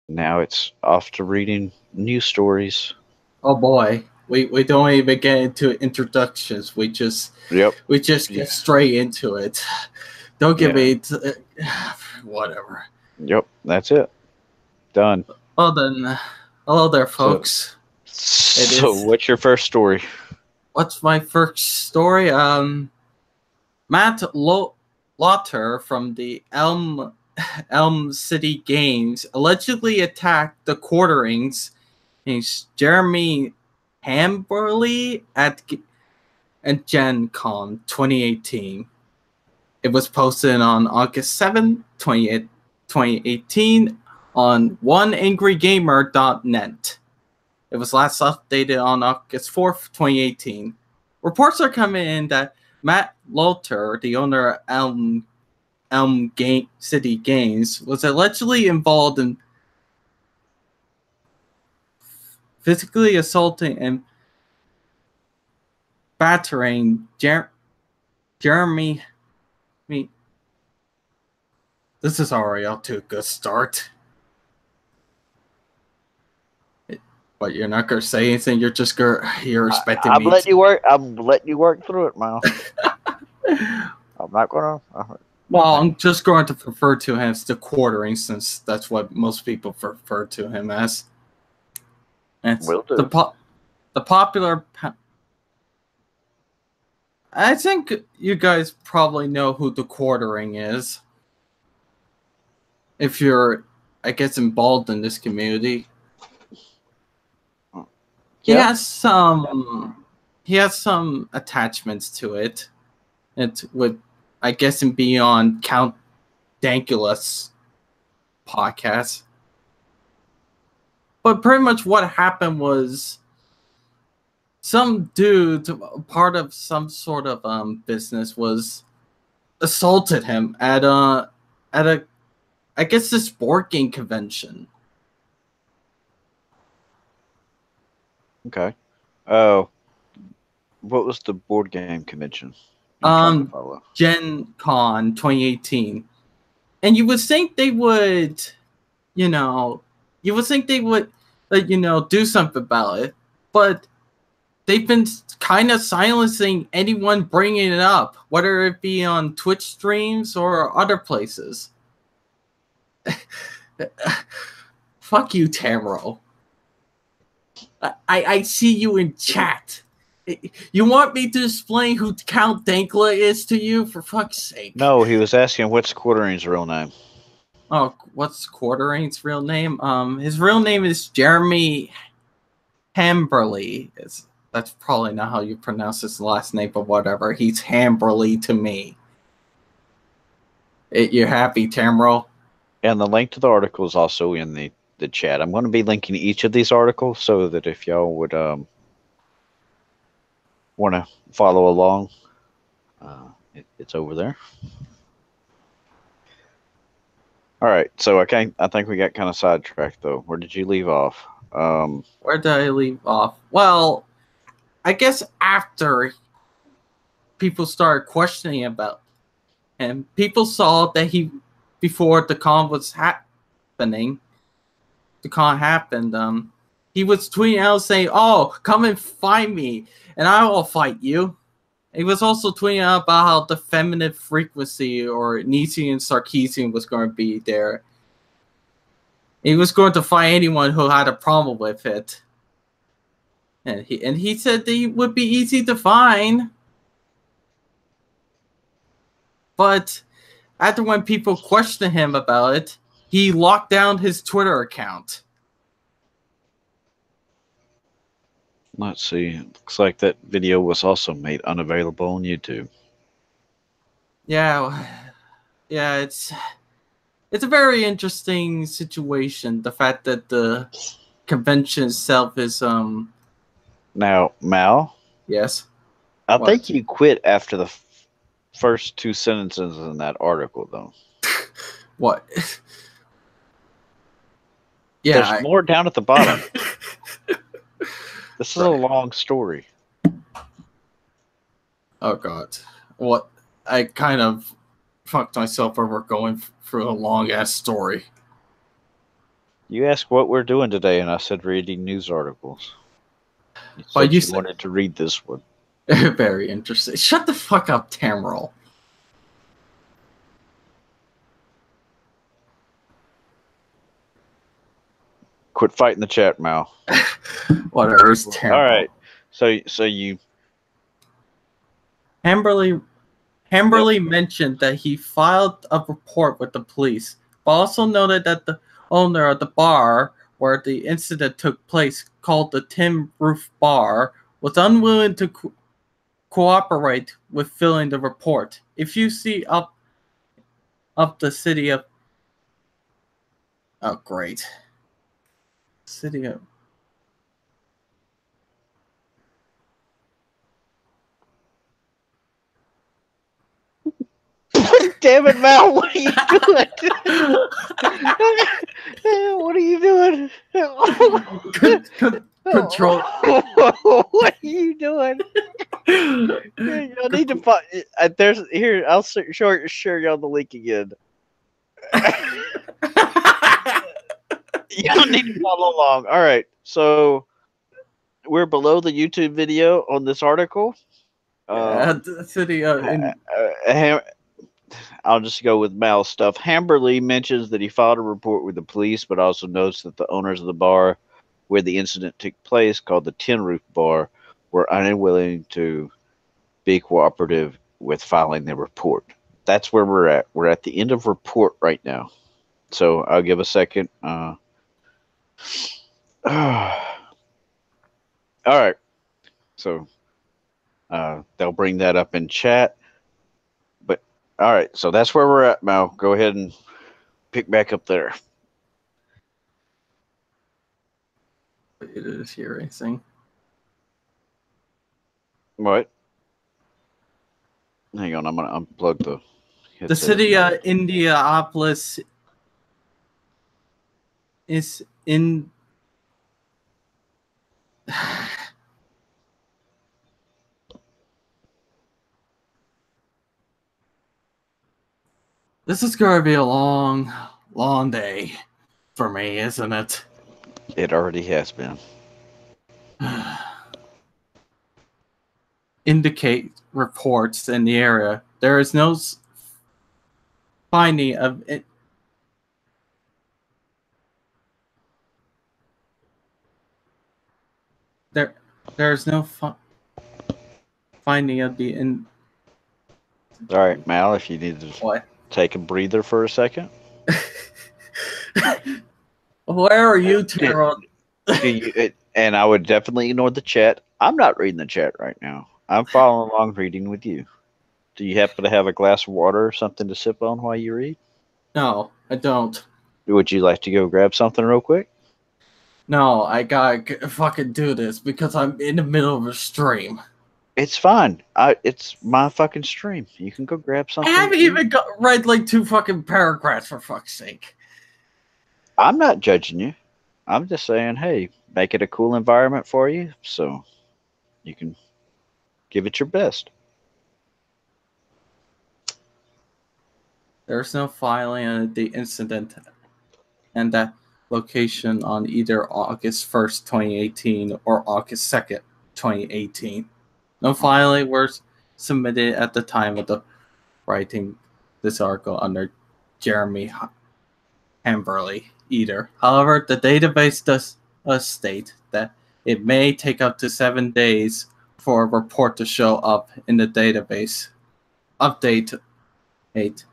Now it's off to reading news stories. Oh boy, we don't even get into introductions. Yep. we just Yeah. get straight into it. Don't give Yeah. me whatever. Yep. That's it. Done. Well then, hello there, So, folks. It so is. what's your first story? What's my first story? Matt Lauter from the Elm City Games allegedly attacked the quarterings. He's Jeremy Hamberly at Gen Con 2018. It was posted on August 7th, 2018 on oneangrygamer.net. It was last updated on August 4th, 2018. Reports are coming in that Matt Loter, the owner of Elm City Games, was allegedly involved in physically assaulting and battering Jeremy. This is already up to a good start. But you're not gonna say anything. You're expecting I'm me letting to. you work. I'm letting you work through it, Mal. I'm not gonna. Well, I'm just going to refer to him as the quartering, since that's what most people refer to him as. It's Will do. the popular. I think you guys probably know who the quartering is. If you're, I guess, involved in this community. He Yeah. has some. He has some attachments to it. It would, I guess, and be on Count Dankula's podcast. But pretty much what happened was some dude, part of some sort of business, was assaulted him at a I guess this board game convention. Okay. Oh, what was the board game convention? I'm trying to follow. Gen Con 2018. And you would think they would, you know, you would think they would, do something about it. But they've been kind of silencing anyone bringing it up, whether it be on Twitch streams or other places. Fuck you, Tamro. I see you in chat. You want me to explain who Count Dankla is to you? For fuck's sake. No, he was asking what's Quartering's real name. Oh, what's Quartering's real name? His real name is Jeremy Hamberly. That's probably not how you pronounce his last name, but whatever. He's Hamberly to me. You're happy, Tamro? And the link to the article is also in the chat. I'm going to be linking each of these articles so that if y'all would want to follow along, it's over there. All right, so I think we got kind of sidetracked though. Where did you leave off? Where did I leave off? Well, I guess after people started questioning about him, people saw that before the con was happening, the con happened, he was tweeting out saying, "Oh, come and find me, and I will fight you." He was also tweeting out about how the feminine frequency or Nietzschean Sarkeesian was going to be there. He was going to fight anyone who had a problem with it. And he said they would be easy to find. But after when people questioned him about it, he locked down his Twitter account. Let's see. It looks like that video was also made unavailable on YouTube. Yeah, it's a very interesting situation. The fact that the convention itself is Now, Mal, yes. I What? think you quit after the first two sentences in that article, though. What? Yeah. There's more down at the bottom. This is a long story. Oh god. What? I kind of fucked myself over going through a long ass story. You asked what we're doing today, and I said reading news articles. You But said you you said wanted to read this one. very interesting. Shut the fuck up, Tamriel. Quit fighting the chat, Mal. Whatever, it's Tamriel. All right. So you. Hamberly mentioned that he filed a report with the police, but also noted that the owner of the bar where the incident took place, called the Tin Roof Bar, was unwilling to cooperate with filling the report. If you see up the city of... Oh, great. City of... Damn it, Mal! What are you doing? What are you doing? Control. What are you doing? I need to find. There's here. I'll share y'all the link again. Y'all need to follow along. All right, so we're below the YouTube video on this article. The city of... I'll just go with Mal's stuff. Hamberly mentions that he filed a report with the police, but also notes that the owners of the bar where the incident took place, called the Tin Roof Bar, were unwilling to be cooperative with filing the report. That's where we're at. We're at the end of report right now. So I'll give a second. All right. So they'll bring that up in chat. But all right. So that's where we're at, Mal. Go ahead and pick back up there. It is here, I think. What? Hang on. I'm going to unplug the headset. The city of Indianapolis is in... This is going to be a long, long day for me, isn't it? It already has been. Indicate reports in the area. There is no finding of it. There's no finding of the... All right, Mal, if you need to What? take a breather for a second. Where are you, Taro? And I would definitely ignore the chat. I'm not reading the chat right now. I'm following along reading with you. Do you happen to have a glass of water or something to sip on while you read? No, I don't. Would you like to go grab something real quick? No, I gotta fucking do this because I'm in the middle of a stream. It's fine. It's my fucking stream. You can go grab something. I haven't even read like 2 fucking paragraphs, for fuck's sake. I'm not judging you. I'm just saying, hey, make it a cool environment for you so you can give it your best. There's no filing of the incident and that location on either August 1st, 2018 or August 2nd, 2018. No filing were submitted at the time of the writing this article under Jeremy Hamberly either. However, the database does state that it may take up to 7 days for a report to show up in the database. Update 8.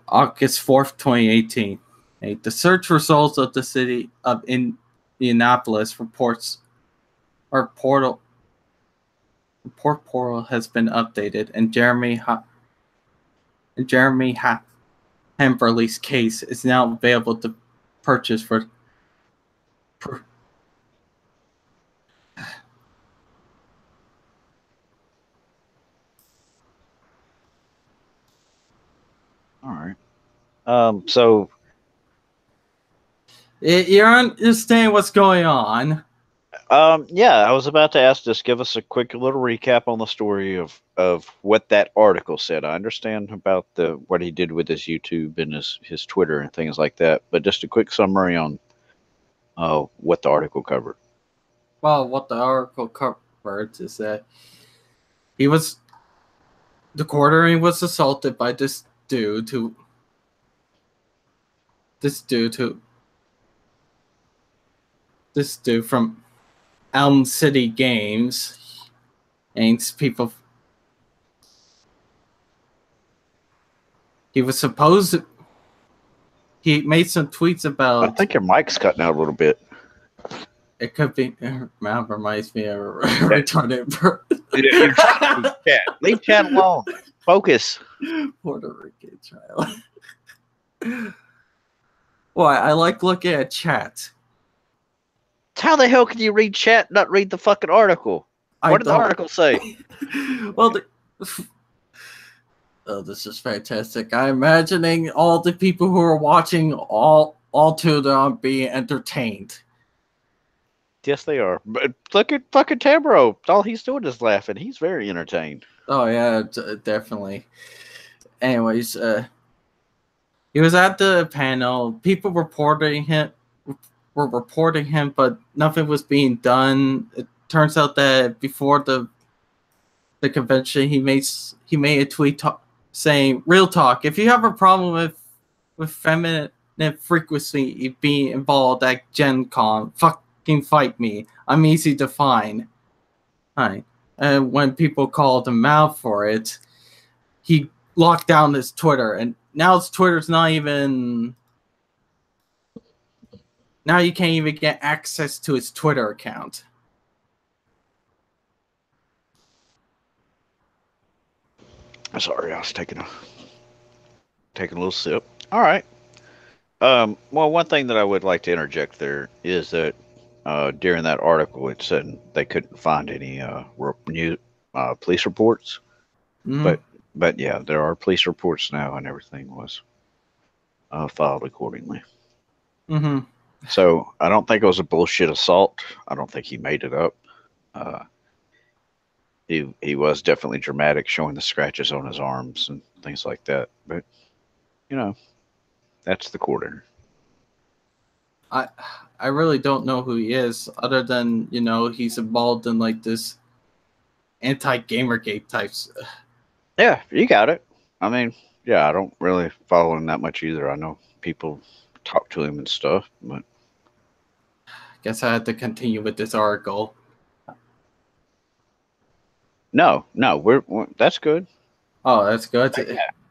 August 4th, 2018. The search results of the city of Indianapolis report portal has been updated, and Jeremy Hamberly's case is now available to purchase for. All right. So You understand what's going on? Yeah, I was about to ask, just give us a quick little recap on the story of what that article said. I understand about the what he did with his YouTube and his Twitter and things like that, but just a quick summary on what the article covered. Well, what the article covered is that the quartering was assaulted by this dude from Elm City Games, and people. He was supposed. He made some tweets about. I think your mic's cutting out a little bit. It could be. Mount reminds me of retarded. You're trying to chat. Leave chat alone. Focus. Puerto Rican child. Why? I like looking at chat. How the hell can you read chat and not read the fucking article? What did the article say? Well, oh, this is fantastic. I'm imagining all the people who are watching all two of them being entertained. Yes, they are. But look at fucking Tamro. All he's doing is laughing. He's very entertained. Oh yeah, definitely. Anyways, he was at the panel. People were reporting him, but nothing was being done. It turns out that before the convention, he made a tweet saying, "Real talk. If you have a problem with feminine frequency being involved at Gen Con, fucking fight me. I'm easy to find." Hi. And when people called him out for it, he locked down his Twitter, and now his Twitter's not even. Now you can't even get access to his Twitter account. Sorry, I was taking a little sip. All right. Well, one thing that I would like to interject there is that during that article, it said they couldn't find any new police reports. Mm-hmm. But yeah, there are police reports now, and everything was filed accordingly. Mm-hmm. So I don't think it was a bullshit assault. I don't think he made it up. He was definitely dramatic, showing the scratches on his arms and things like that. But that's the quarter. I really don't know who he is, other than he's involved in like this anti-Gamergate types. Yeah, you got it. I mean, yeah, I don't really follow him that much either. I know people talk to him and stuff, but guess I had to continue with this article. No, we're that's good. Oh, that's good.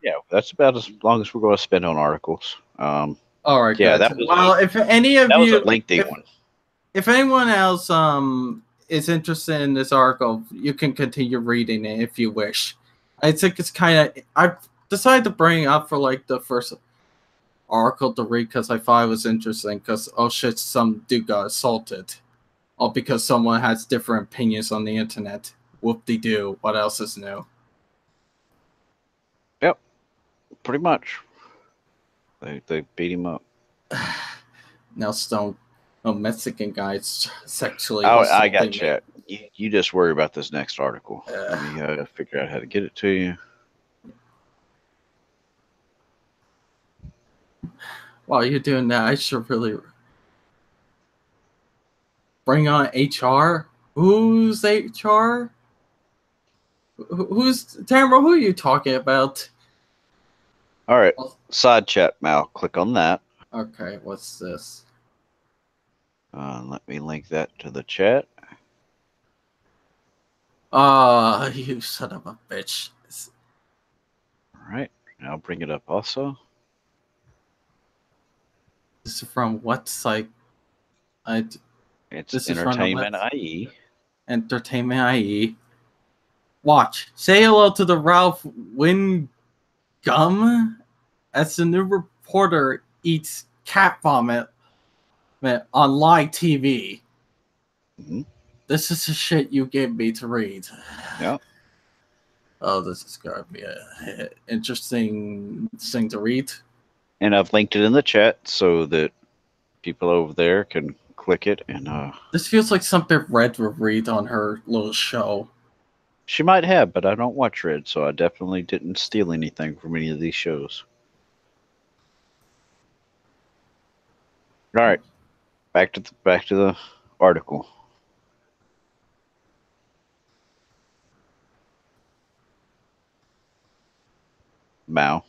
Yeah, that's about as long as we're going to spend on articles. All right. Yeah, good. that was. Well, if any of that you, was a lengthy one. If anyone else is interested in this article, you can continue reading it if you wish. I think it's kind of. I decided to bring it up for like the first article to read because I thought it was interesting. Because oh shit, some dude got assaulted, all because someone has different opinions on the internet. Whoop-de-doo. What else is new? Yep, pretty much. They beat him up. Now, Mexican guys sexually. Oh, I got you. You just worry about this next article. Let me figure out how to get it to you. While you're doing that, I should really bring on HR. Who's HR? Who's Tamara? Who are you talking about? All right, side chat, Mal. Click on that. Okay, what's this? Let me link that to the chat. You son of a bitch. All right, I'll bring it up also. This is from what site? It's Entertainment IE. Entertainment IE. Watch. Say hello to the Ralph Wingum as the new reporter eats cat vomit on live TV. Mm-hmm. This is the shit you gave me to read. Yeah. Oh, this is going to be an interesting thing to read. And I've linked it in the chat so that people over there can click it, and This feels like something Red would read on her little show. she might have, but I don't watch Red, so I definitely didn't steal anything from any of these shows. All right, back to the article. Mao.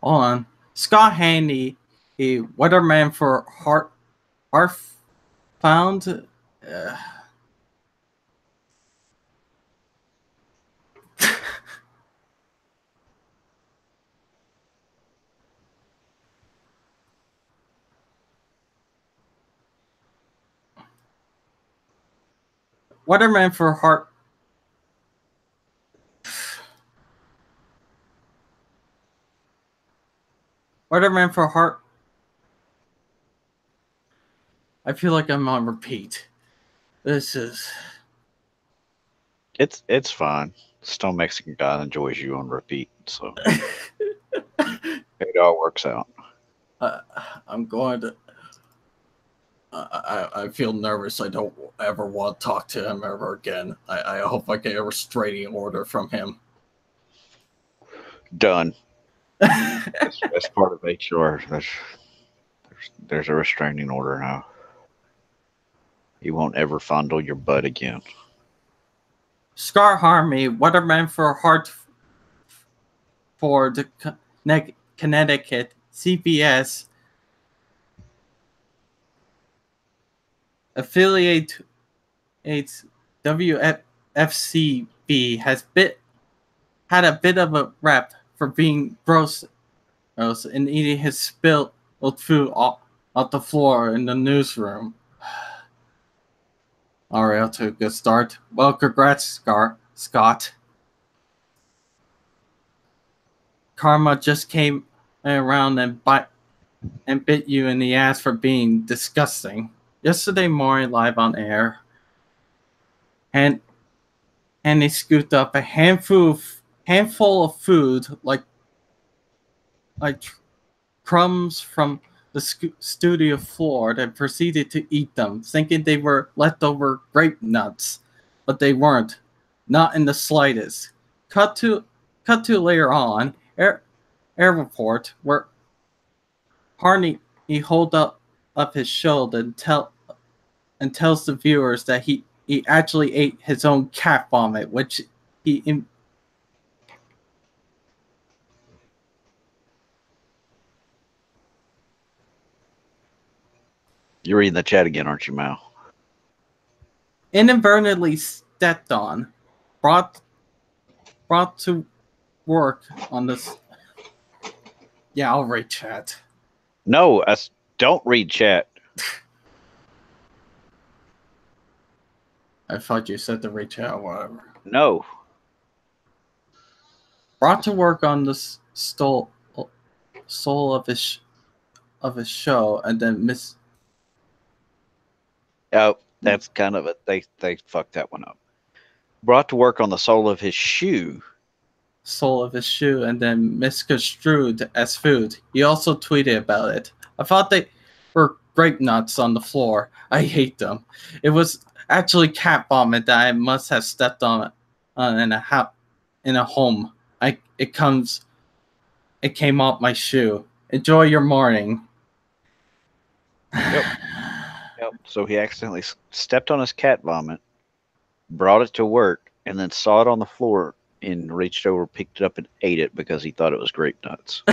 Hold on. Scott Handy, a weatherman for Hearth found. Weatherman for Heart. Weatherman for Heart. I feel like I'm on repeat. This is. It's fine. Stone Mexican guy enjoys you on repeat, so it all works out. I'm going to. I feel nervous. I don't ever want to talk to him ever again. I hope I get a restraining order from him. Done. That's part of HR. There's a restraining order now. He won't ever fondle your butt again. Scar Harmony, weatherman for Hartford, Connecticut, CBS affiliate WFCB has had a bit of a rep for being gross and eating his spilled food off the floor in the newsroom. All right, to a good start. Well, congrats, Scott. Karma just came around and bit you in the ass for being disgusting. Yesterday morning, live on air, and he scooped up a handful of food like crumbs from the studio floor, and proceeded to eat them, thinking they were leftover grape nuts, but they weren't, not in the slightest. Cut to later on, air report where Harney hold up his shoulder and tells the viewers that he actually ate his own cat vomit, which he You're reading the chat again, aren't you, Mal? inadvertently stepped on, brought to work on this. Yeah, I'll read chat. No, don't read chat. I thought you said to read chat or whatever. No. Brought to work on the soul of his show, and then miss. Oh, that's kind of it. They fucked that one up. Brought to work on the sole of his shoe. Sole of his shoe, and then misconstrued as food. He also tweeted about it. I thought they were grape nuts on the floor. I hate them. It was actually cat vomit that I must have stepped on in a home. It came off my shoe. Enjoy your morning. Yep. So he accidentally stepped on his cat vomit, brought it to work, and then saw it on the floor and reached over, picked it up, and ate it because he thought it was grape nuts.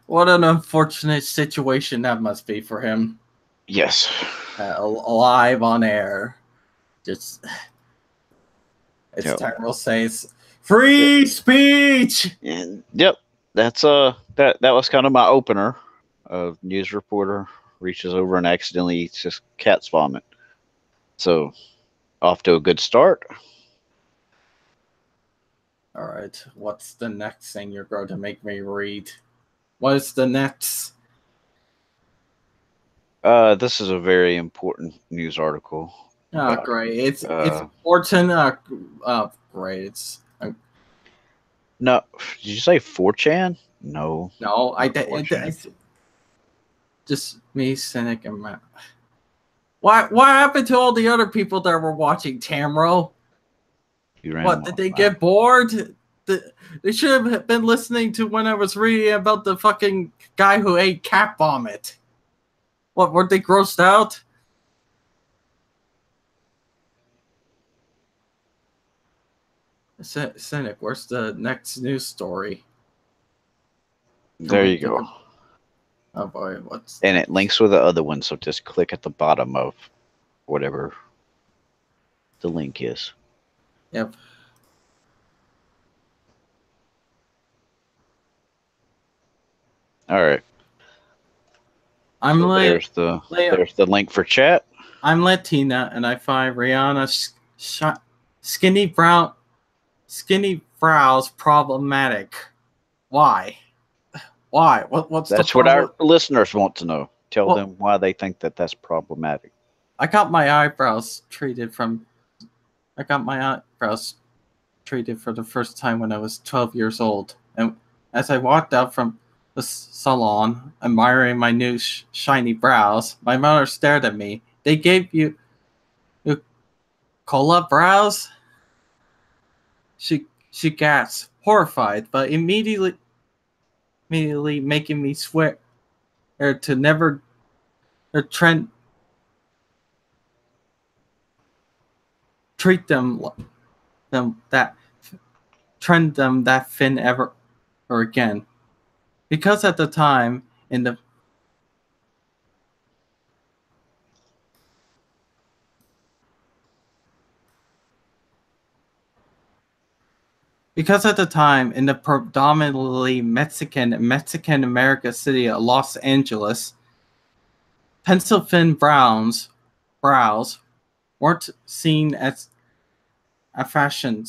What an unfortunate situation that must be for him. Yes. Live on air. It's terrible to say it's free speech. And yep, that's that was kind of my opener. A news reporter reaches over and accidentally eats his cat's vomit. So, off to a good start. All right, what's the next thing you're going to make me read? What is the next? This is a very important news article. Oh, great! It's important. Great. It's no. Did you say 4chan? No. no. I Just me, Cynic, and Matt. What happened to all the other people that were watching, Tamro? What, did they get bored? They should have been listening to when I was reading about the fucking guy who ate cat vomit. What, were they grossed out? Cynic, where's the next news story? There you go. Oh boy, what's... And it links with the other one, so just click at the bottom of whatever the link is. Yep. All right. There's the link for chat. I'm Latina, and I find Rihanna's skinny brows problematic. Why? Why? What's that's the problem? what our listeners want to know. Tell them why they think that's problematic. I got my eyebrows treated for the first time when I was 12 years old, and as I walked out from the salon, admiring my new shiny brows, my mother stared at me. They gave you cola brows? She gasped, horrified, but immediately making me swear to never treat them that thin ever or again. Because at the time in the predominantly Mexican America city of Los Angeles, pencil thin brows weren't seen as a fashion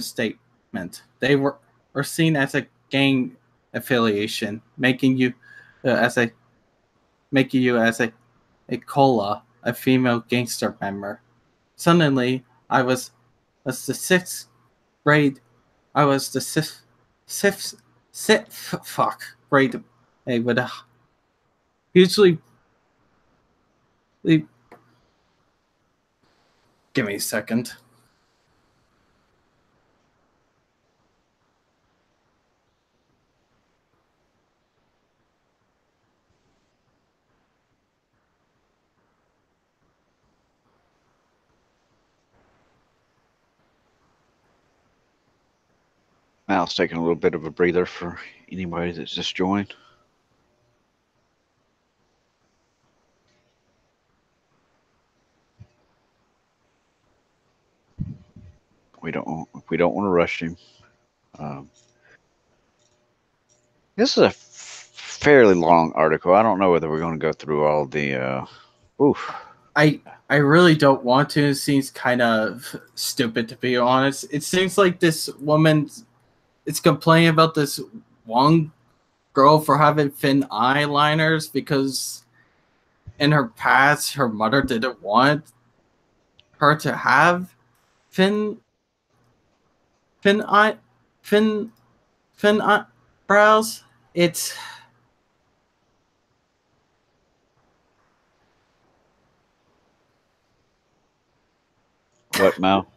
statement. They were seen as a gang affiliation, making you as a cola, a female gangster member. Suddenly, I was the sixth grade. I was the sixth grade with a hugely. Give me a second. Now it's taking a little bit of a breather for anybody that's just joined. We don't want to rush him. This is a fairly long article. I don't know whether we're going to go through all the. I really don't want to. It seems kind of stupid, to be honest. It seems like this woman is complaining about this one girl for having thin eyeliners because in her past her mother didn't want her to have thin eyebrows. It's what, Mal?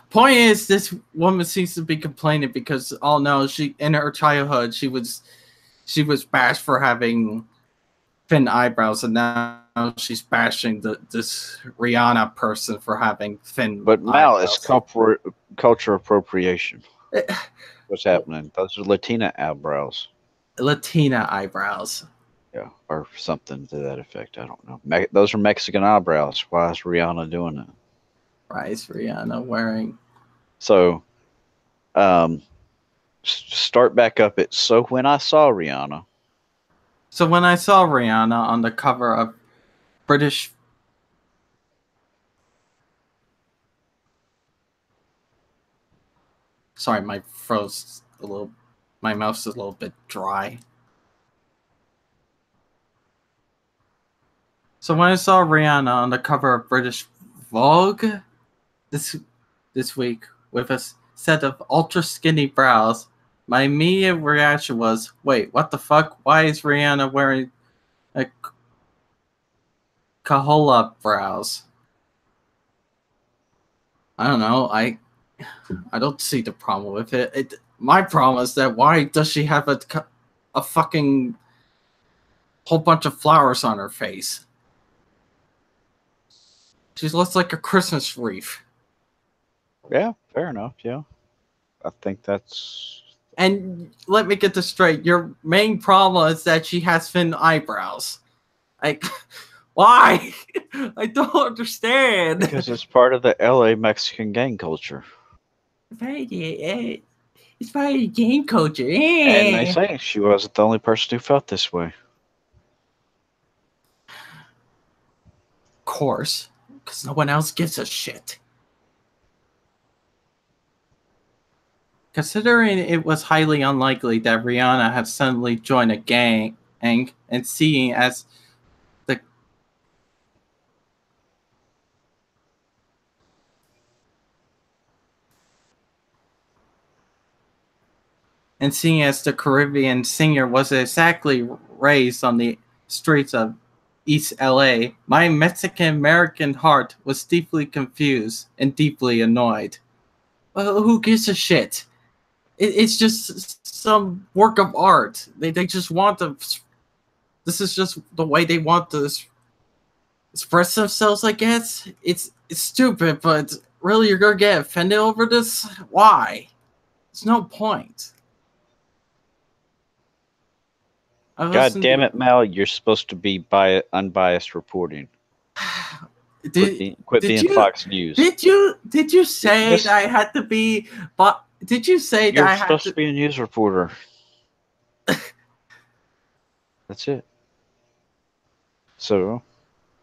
Point is, this woman seems to be complaining because she in her childhood she was bashed for having thin eyebrows, and now she's bashing this Rihanna person for having thin. But Mal, it's culture appropriation. What's happening? Those are Latina eyebrows. Latina eyebrows. Yeah, or something to that effect. I don't know. Those are Mexican eyebrows. Why is Rihanna doing that? Why is Rihanna wearing? So, start back up at So when I saw Rihanna on the cover of British. Sorry, my throat's my mouth's a little bit dry. So when I saw Rihanna on the cover of British Vogue this week with a set of ultra skinny brows, my immediate reaction was, wait, what the fuck? Why is Rihanna wearing a Kahola brows? I don't know. I don't see the problem with it. My problem is that why does she have a fucking whole bunch of flowers on her face? She looks like a Christmas wreath. Yeah, fair enough. Yeah, I think that's. And let me get this straight. Your main problem is that she has thin eyebrows. Like, why? I don't understand. Because it's part of the LA Mexican gang culture. It's part of the game culture. And they say she wasn't the only person who felt this way. Of course, because no one else gives a shit. Considering it was highly unlikely that Rihanna had suddenly joined a gang, and seeing as the Caribbean singer was exactly raised on the streets of East LA, my Mexican American heart was deeply confused and deeply annoyed. Well, who gives a shit? It's just some work of art. They just want to. This is just the way they want to express themselves, I guess. It's stupid, but really, you're gonna get offended over this? Why? There's no point. God damn it, Mal! You're supposed to be unbiased reporting. Quit being Fox News. Did you say that I had to be? But did you say that I had to? You're supposed to be a news reporter. That's it. So.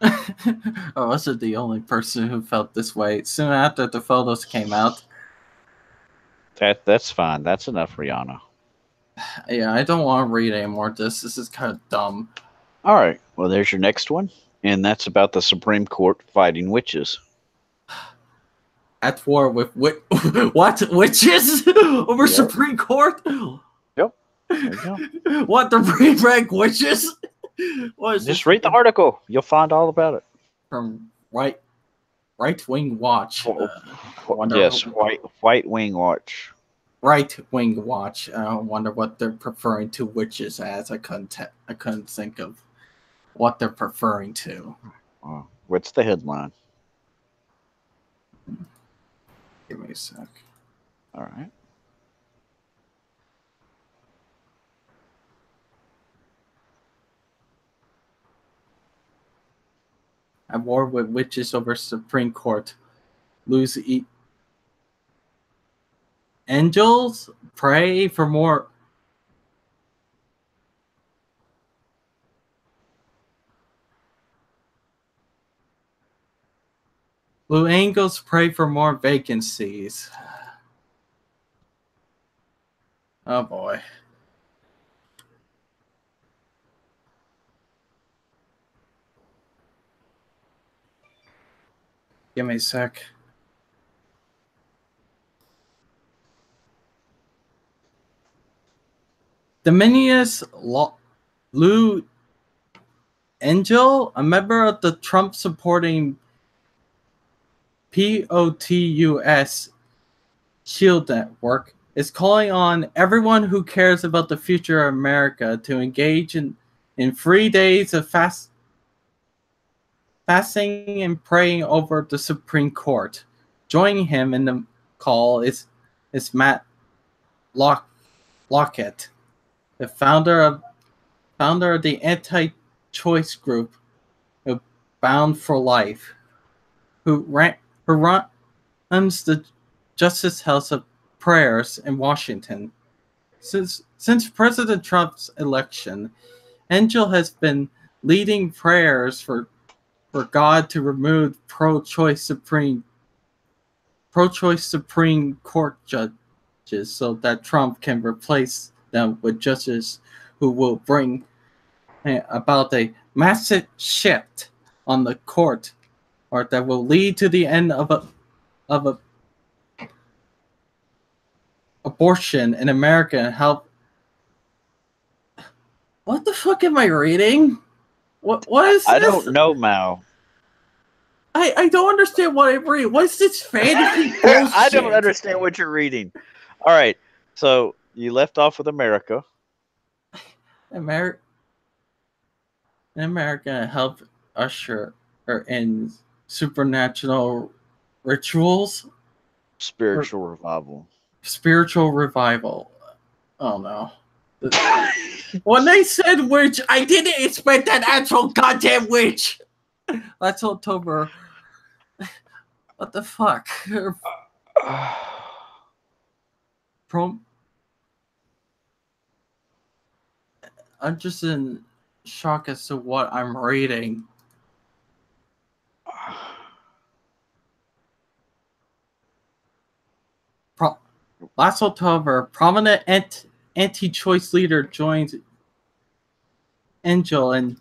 I wasn't the only person who felt this way. Soon after the photos came out. That's fine. That's enough, Rihanna. Yeah, I don't want to read any more of this. This is kind of dumb. All right. Well, there's your next one. And that's about the Supreme Court fighting witches. At war with what? Witches? Over yep. Supreme Court? Yep. There you go. What, the pre-rank witches? Just read the article. You'll find all about it. From Right Wing Watch. Yes, White Wing Watch. Right Wing Watch. I wonder what they're preferring to witches as. I couldn't think of what they're preferring to. What's the headline? Give me a sec. All right. At war with witches over Supreme Court. Lose angels pray for more. Blue angels pray for more vacancies. Oh boy. Give me a sec. Dominius Lou Angel, a member of the Trump supporting POTUS Shield Network, is calling on everyone who cares about the future of America to engage in 3 days of fasting and praying over the Supreme Court. Joining him in the call is Matt Lockett, the founder of the anti-choice group Bound for Life, who runs the Justice House of Prayers in Washington. Since President Trump's election, Angel has been leading prayers for God to remove pro-choice Supreme Court judges so that Trump can replace them with judges who will bring about a massive shift on the court, or that will lead to the end of abortion in America and help. What the fuck am I reading? What is this? I don't know, Mal. I don't understand what I'm reading. What is this fantasy bullshit? I don't understand what you're reading. All right, so you left off with America. In America help usher in supernatural rituals, Spiritual revival. spiritual revival. Oh no. When they said witch, I didn't expect an actual goddamn witch. That's October. What the fuck? I'm just in shock as to what I'm reading. Last October, prominent anti-choice leader joined Angel and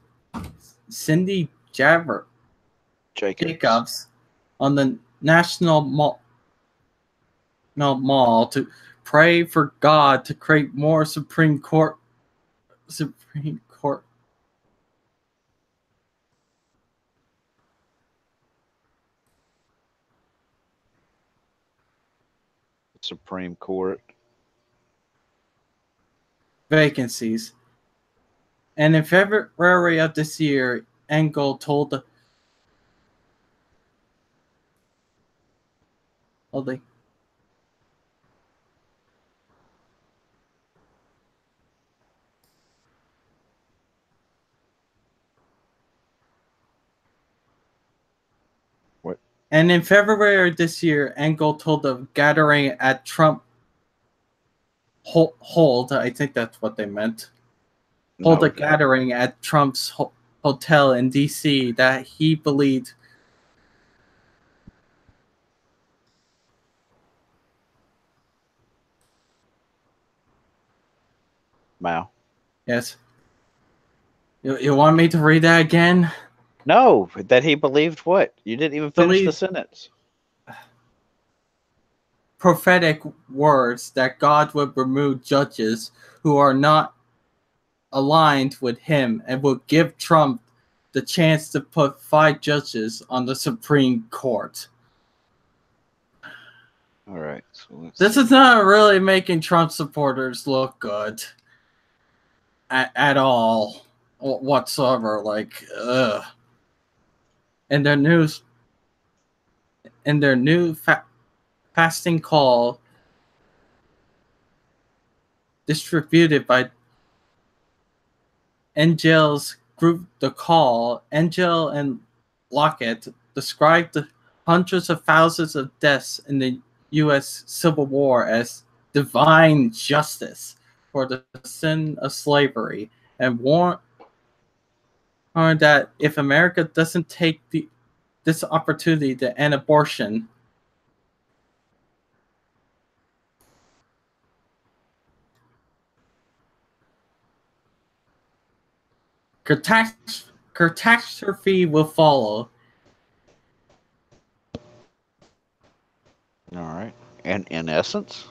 Cindy Jacobs on the National Mall to pray for God to create more Supreme Court. Supreme Court vacancies. And in February of this year, Engel told the What? And in February this year, Engel told the gathering at Trump hold. I think that's what they meant. Hold a gathering at Trump's hotel in D.C. that he believed. Mal. Yes. You want me to read that again? No, that he believed what? You didn't even finish the sentence. Prophetic words that God would remove judges who are not aligned with him and would give Trump the chance to put 5 judges on the Supreme Court. All right. So this is not really making Trump supporters look good at all whatsoever. Like, ugh. In their new fasting call distributed by Angel's group, The Call, Angel and Lockett described the hundreds of thousands of deaths in the U.S. Civil War as divine justice for the sin of slavery and warned that if America doesn't take this opportunity to end abortion, catastrophe will follow. All right. And in essence,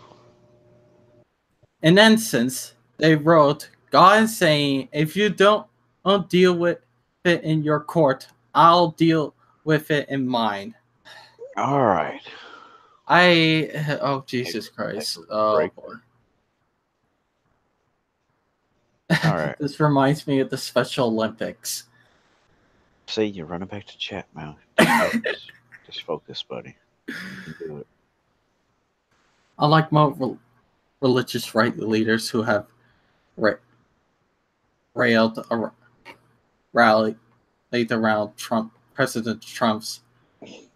they wrote, God is saying, if you don't deal with it in your court, I'll deal with it in mine. All right. Oh, Jesus Christ. Oh, boy. All right. This reminds me of the Special Olympics. See, you're running back to chat, Mal. Just focus, buddy. You can do it. Unlike most religious right leaders who have rallied around President Trump's.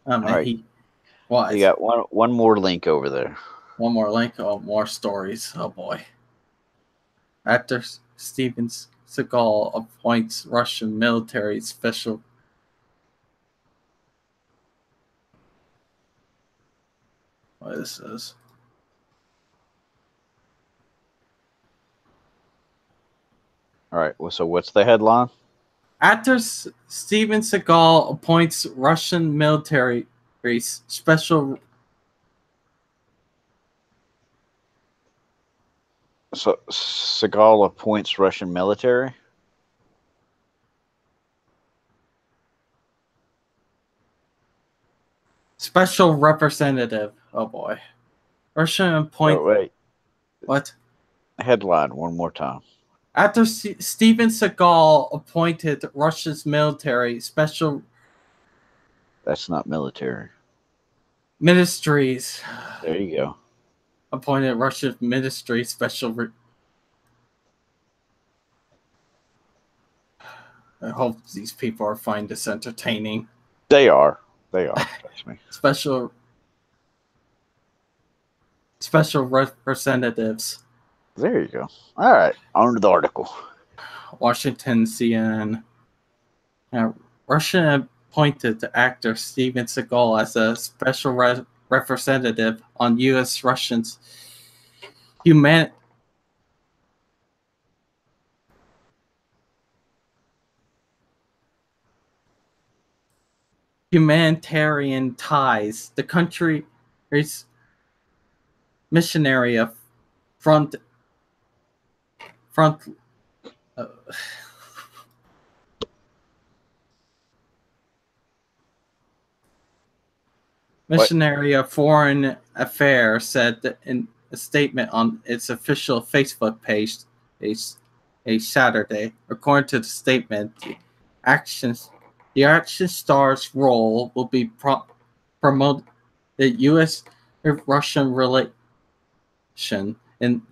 Right. You got one more link over there. One more link. Oh, more stories. Oh boy. Actor Steven Seagal appoints Russian military special. What is this? All right. Well, so what's the headline? Actor Steven Seagal appoints Russian military special So Seagal appoints Russian military. Special representative. Oh boy. Russian appoint. Oh wait, What? headline one more time. After Steven Seagal appointed Russia's military special That's not military. ministries. There you go. Appointed Russian ministry special. I hope these people find this entertaining. They are. They are. Trust me. Special representatives. There you go. All right. On to the article. Washington CNN. Now, Russia appointed actor Steven Seagal as a special representative on U.S. Russians humanitarian ties. The country's missionary of front Missionary of Foreign Affairs said in a statement on its official Facebook page a Saturday. According to the statement, the action star's role will be promote the U.S.-Russian relation in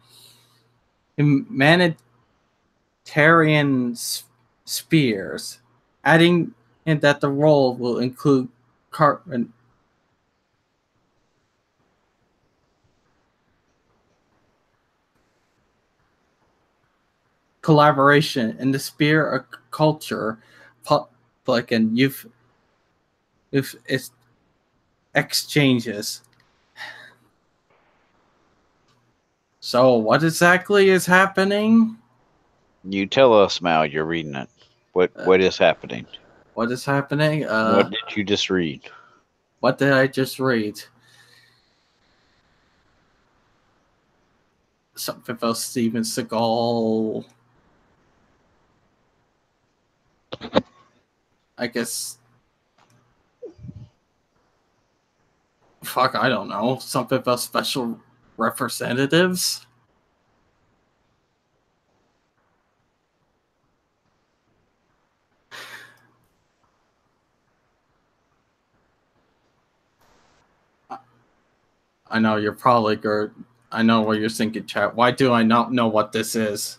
humanitarian spheres, adding in that the role will include carbon collaboration in the sphere of culture, public and youth exchanges. So, what exactly is happening? You tell us, Mal. You're reading it. What is happening? What is happening? What did you just read? What did I just read? Something about Steven Seagal. I guess. Fuck, I don't know. Something about special representatives. I know you're probably good. I know what you're thinking, chat. Why do I not know what this is?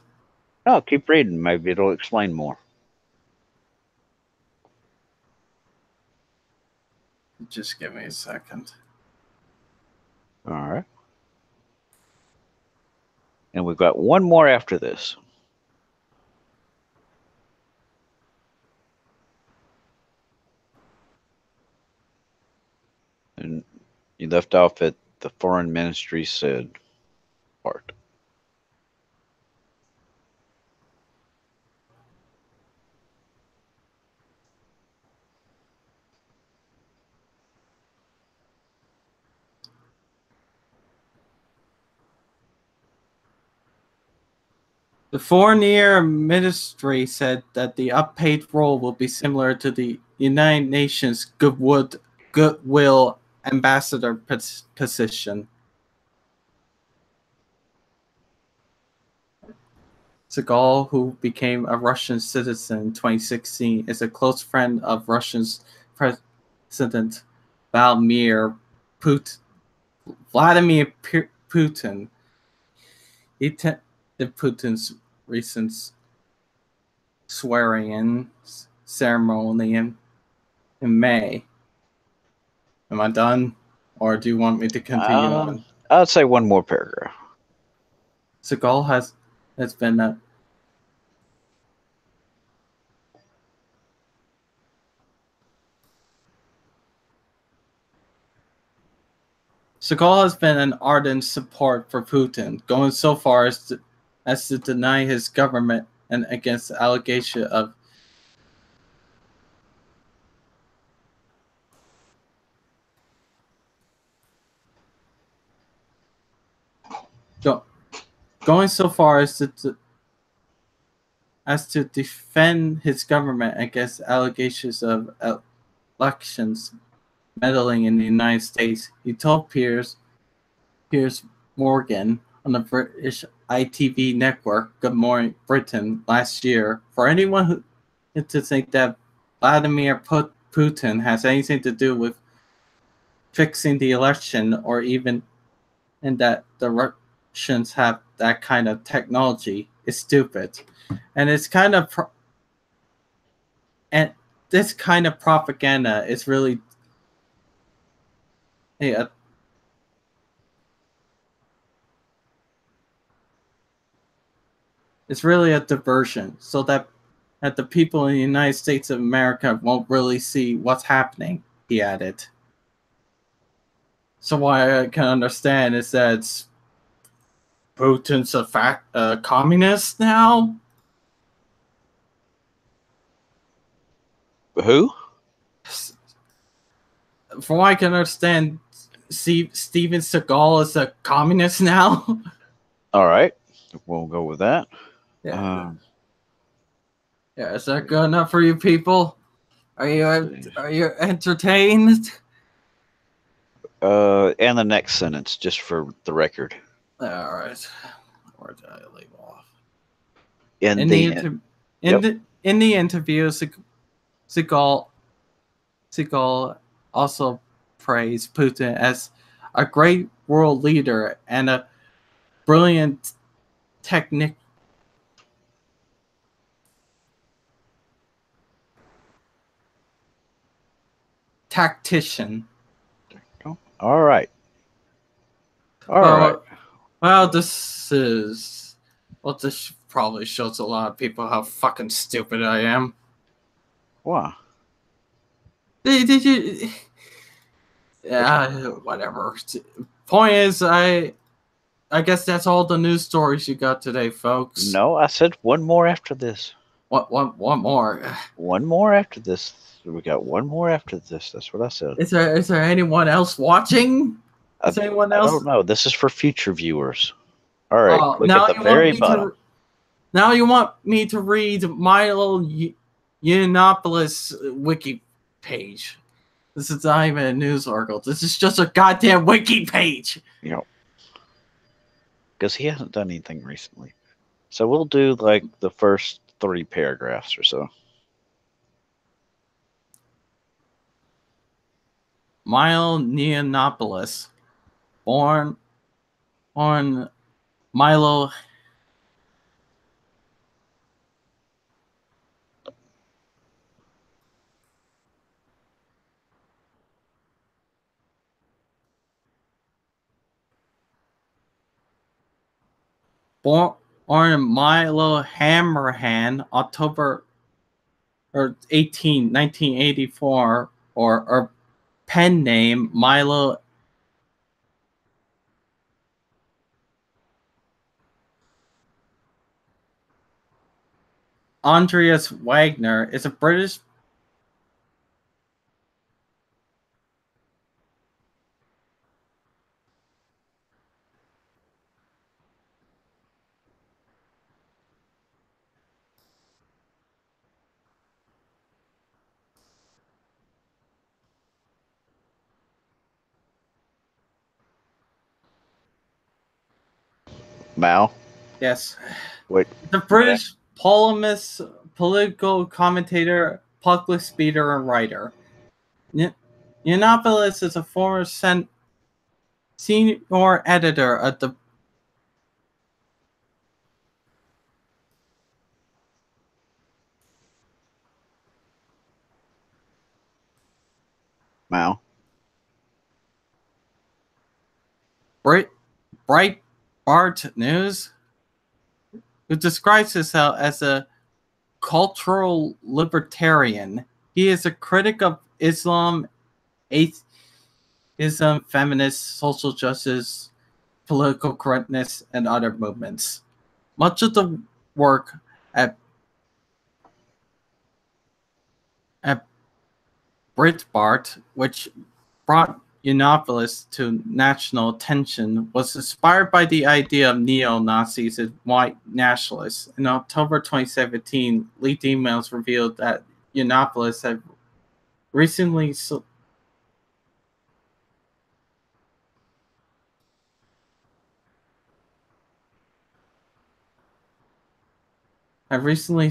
No, keep reading. Maybe it'll explain more. Just give me a second. All right. And we've got one more after this. And you left off at the foreign ministry said part. The Foreign Ministry said that the unpaid role will be similar to the United Nations Goodwill Ambassador position. Seagal, who became a Russian citizen in 2016, is a close friend of Russia's President Vladimir Putin. He attended Putin's recent swearing-in ceremony in May. Am I done? Or do you want me to continue on? I'd say one more paragraph. Seagal has been a Seagal has been an ardent support for Putin, going so far as to deny his government and against the allegation of going so far as to defend his government against allegations of elections meddling in the United States. He told Piers Morgan on the British ITV network Good Morning Britain last year, for anyone who to think that Vladimir Putin has anything to do with fixing the election, or even and that the Russians have that kind of technology, is stupid. And it's kind of and this kind of propaganda is really it's really a diversion, so that the people in the United States of America won't really see what's happening, he added. So what I can understand is that Putin's a communist now? Who? From what I can understand, Steven Seagal is a communist now. All right, we'll go with that. Yeah. Yeah, is that good enough for you people? Are you entertained? And the next sentence, just for the record. All right. Where did I leave off? In the interview, Seagal also praised Putin as a great world leader and a brilliant tactician. All right. All right. Well, this probably shows a lot of people how fucking stupid I am. Why? Did you? Yeah, whatever. Point is, I guess that's all the news stories you got today, folks. No, I said one more after this. One more. One more after this. We got one more after this. That's what I said. Is there anyone else watching? Is anyone else? I don't know. This is for future viewers. All right. Look at the very bottom. Now you want me to read Milo Yiannopoulos wiki page. This is not even a news article. This is just a goddamn wiki page. Yep. Because he hasn't done anything recently. So we'll do like the first 3 paragraphs or so. Milo Yiannopoulos, born Milo Milo Hammerhand, October 18, 1984, or pen name Milo Andreas Wagner, is a British Mal? Yes. Wait. The British polemist, political commentator, public speaker, and writer. Yiannopoulos is a former senior editor of the Mal? Breitbart News, who describes himself as a cultural libertarian. He is a critic of Islam, atheism, feminist, social justice, political correctness, and other movements. Much of the work at Breitbart, which brought Yiannopoulos to national attention was inspired by the idea of neo-Nazis and white nationalists. In October 2017, leaked emails revealed that Yiannopoulos had recently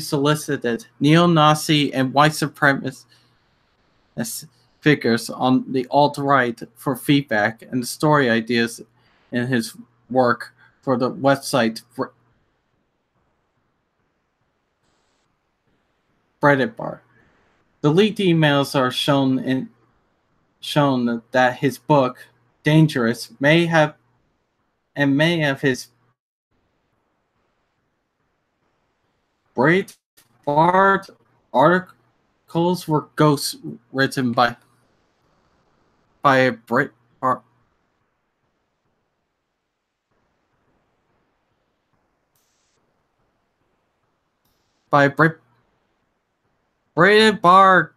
solicited neo-Nazi and white supremacist figures on the alt-right for feedback and story ideas in his work for the website Breitbart. The leaked emails are shown that his book Dangerous may have his Breitbart articles were ghost written by a Breitbart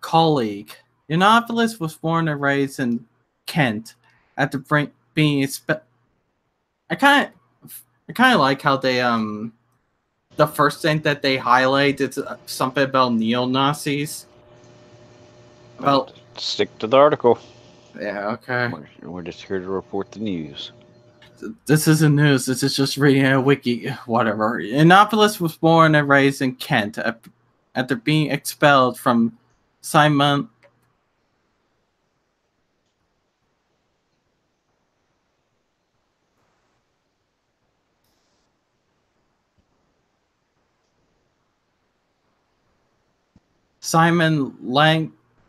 colleague. Yiannopoulos was born and raised in Kent after being I kind of like how they the first thing that they highlight is something about neo-Nazis. About stick to the article. Yeah, okay. We're just here to report the news. This isn't news. This is just reading a wiki, whatever. Yiannopoulos was born and raised in Kent after being expelled from Simon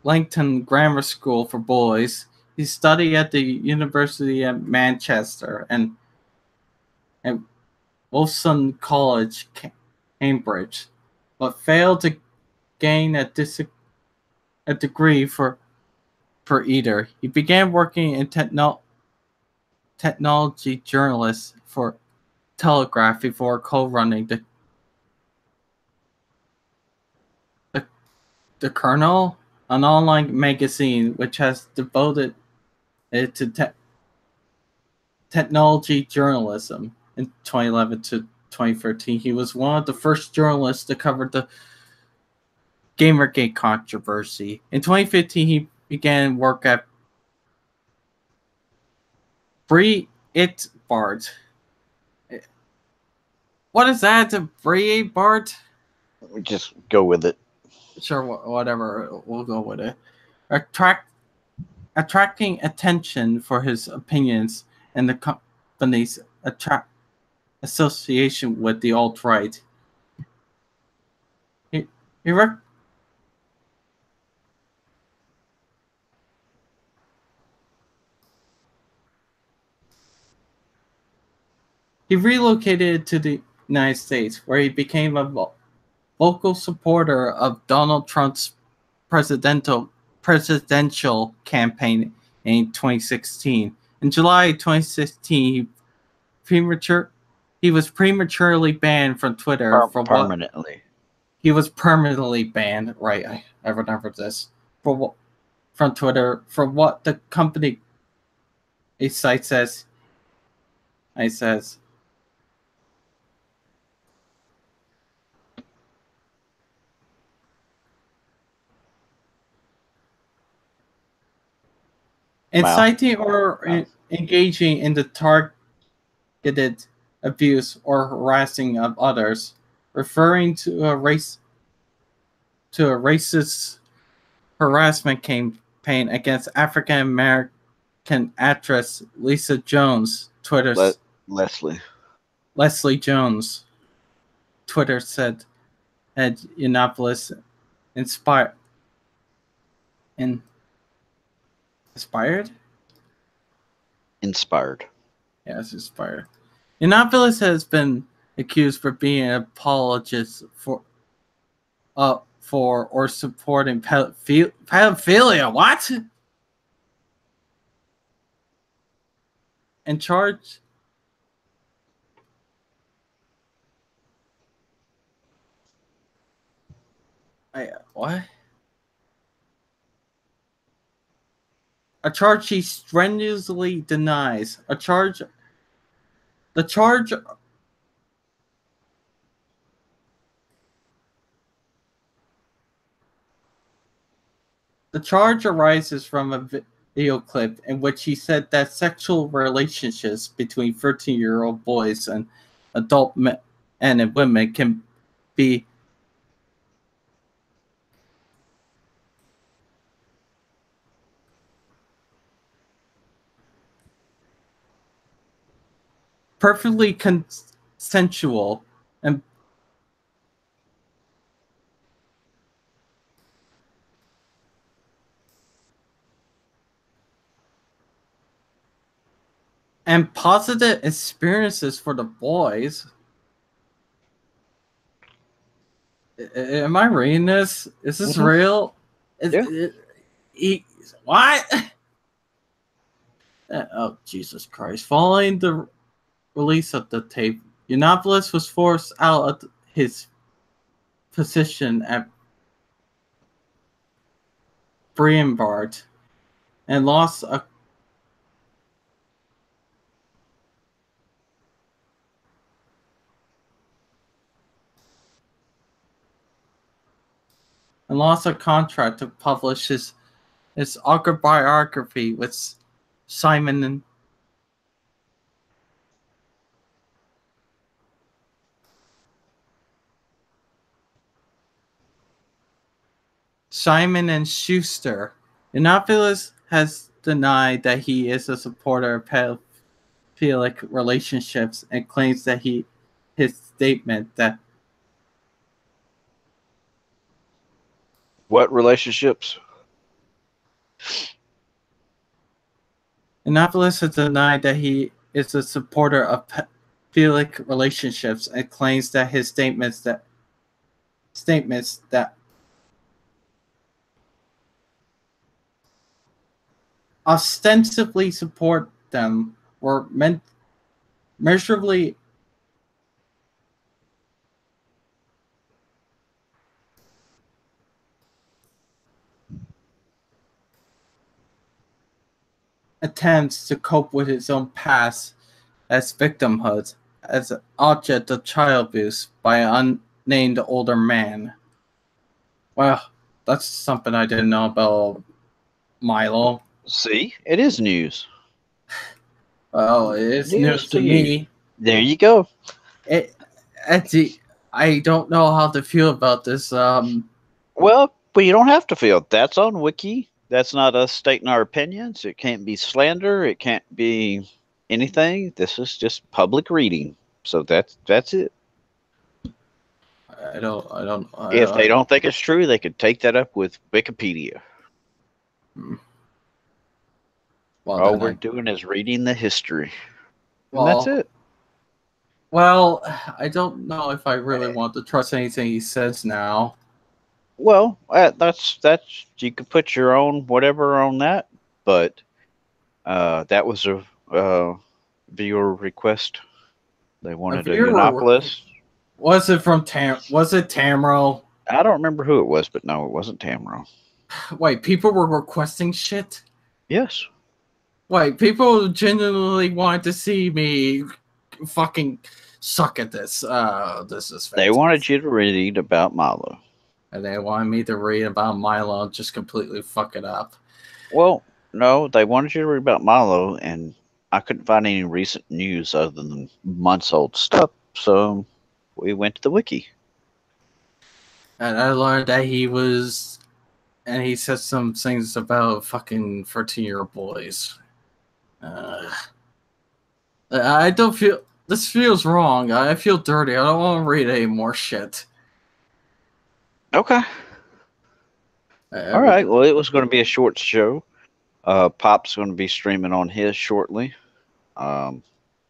Langton Grammar School for Boys. He studied at the University of Manchester and Wolfson College, Cambridge, but failed to gain a degree for either. He began working in technology journalist for Telegraph before co-running the Kernel, an online magazine which has devoted it to technology journalism in 2011 to 2013. He was one of the first journalists to cover the Gamergate controversy. In 2015, he began work at Breitbart. What is that? Breitbart? Just go with it. Sure, whatever. We'll go with it. Attracting attention for his opinions and the company's association with the alt-right. He relocated to the United States, where he became a vocal supporter of Donald Trump's presidential campaign in 2016. In July 2016, he was prematurely banned from Twitter permanently. He was permanently banned. Right, I remember this from Twitter for what the company site says. It says. Inciting or engaging in the targeted abuse or harassing of others, referring to a racist harassment campaign against African American actress Lisa Jones. Twitter Leslie Jones. Twitter said at Yiannopoulos inspired. Yes, inspired. Yiannopoulos has been accused for being an apologist for or supporting pedophilia. What? And charged. What? a charge he strenuously denies. The charge arises from a video clip in which he said that sexual relationships between 13-year-old boys and adult men and women can be perfectly consensual and positive experiences for the boys. Am I reading this? Is this real? What? Oh, Jesus Christ. Following the release of the tape, Yiannopoulos was forced out of his position at Breitbart and lost a contract to publish his autobiography with Simon and Schuster. Yiannopoulos has denied that he is a supporter of pedophilic relationships and claims that his statement that What relationships? Yiannopoulos has denied that he is a supporter of pedophilic relationships and claims that his statements that ostensibly support them were measurably attempts to cope with his own past as victimhood, as an object of child abuse by an unnamed older man. Well, that's something I didn't know about Milo. See, it is news. Well, it's news to me. There you go. I don't know how to feel about this. Well, but you don't have to feel. That's on Wiki. That's not us stating our opinions. It can't be slander. It can't be anything. This is just public reading. So that's it. If they don't think it's true, they could take that up with Wikipedia. Well, all we're doing is reading the history. Well, and that's it. Well, I don't know if I really want to trust anything he says now. Well, that's you could put your own whatever on that, but that was a viewer request. They wanted a Yiannopoulos. Was it from Tamro? I don't remember who it was, but no, it wasn't Tamro. Wait, people were requesting shit? Yes. Wait, people genuinely wanted to see me fucking suck at this. This is fantastic. They wanted you to read about Milo. And they wanted me to read about Milo and just completely fuck it up. Well, no, they wanted you to read about Milo, and I couldn't find any recent news other than months-old stuff, so we went to the wiki. And I learned that he was... And he said some things about fucking 13-year-old boys. I don't feel... This feels wrong. I feel dirty. I don't want to read any more shit. Okay. All right. Well, it was going to be a short show. Pop's going to be streaming on his shortly.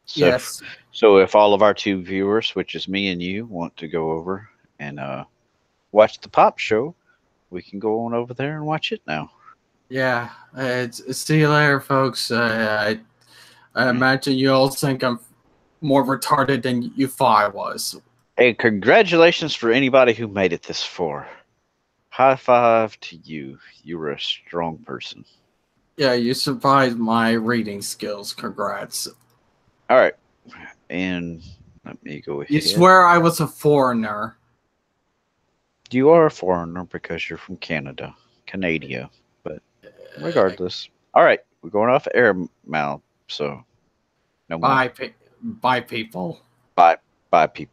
Yes. So if all of our 2 viewers, which is me and you, want to go over and watch the Pop show, we can go on over there and watch it now. Yeah. See you later, folks. I imagine you all think I'm more retarded than you thought I was. Hey, congratulations for anybody who made it this far. High five to you. You were a strong person. Yeah, you survived my reading skills. Congrats. All right, and let me go You ahead. swear I was a foreigner. You are a foreigner because you're from Canada, but regardless. All right, we're going off air now, so no more. Bye, people. Bye, bye, people.